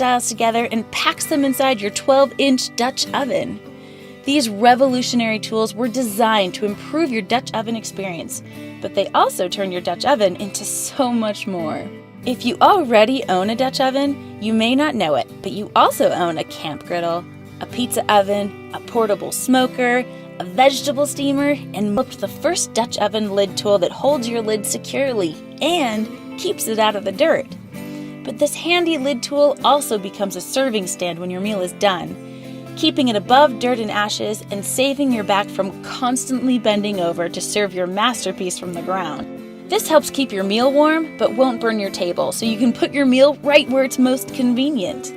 styles together and packs them inside your 12-inch Dutch oven. These revolutionary tools were designed to improve your Dutch oven experience, but they also turn your Dutch oven into so much more. If you already own a Dutch oven, you may not know it, but you also own a camp griddle, a pizza oven, a portable smoker, a vegetable steamer, and the first Dutch oven lid tool that holds your lid securely and keeps it out of the dirt. But this handy lid tool also becomes a serving stand when your meal is done, keeping it above dirt and ashes and saving your back from constantly bending over to serve your masterpiece from the ground. This helps keep your meal warm but won't burn your table, so you can put your meal right where it's most convenient.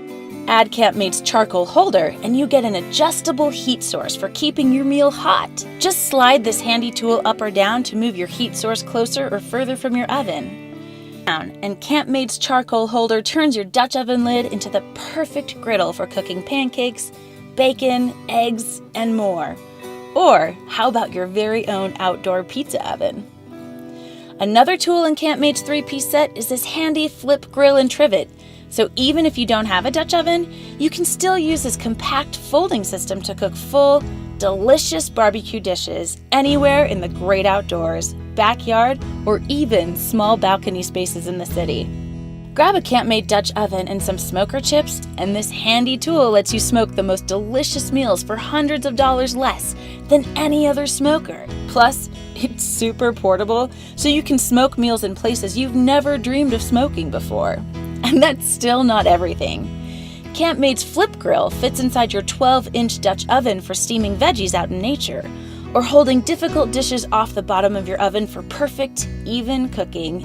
Add CampMaid's charcoal holder and you get an adjustable heat source for keeping your meal hot. Just slide this handy tool up or down to move your heat source closer or further from your oven. And CampMaid's charcoal holder turns your Dutch oven lid into the perfect griddle for cooking pancakes, bacon, eggs, and more. Or how about your very own outdoor pizza oven? Another tool in CampMaid's 3-piece set is this handy flip grill and trivet. So even if you don't have a Dutch oven, you can still use this compact folding system to cook full, delicious barbecue dishes anywhere in the great outdoors, backyard, or even small balcony spaces in the city. Grab a CampMaid Dutch oven and some smoker chips, and this handy tool lets you smoke the most delicious meals for hundreds of dollars less than any other smoker. Plus, it's super portable, so you can smoke meals in places you've never dreamed of smoking before. And that's still not everything. CampMaid's Flip Grill fits inside your 12-inch Dutch oven for steaming veggies out in nature, or holding difficult dishes off the bottom of your oven for perfect, even cooking.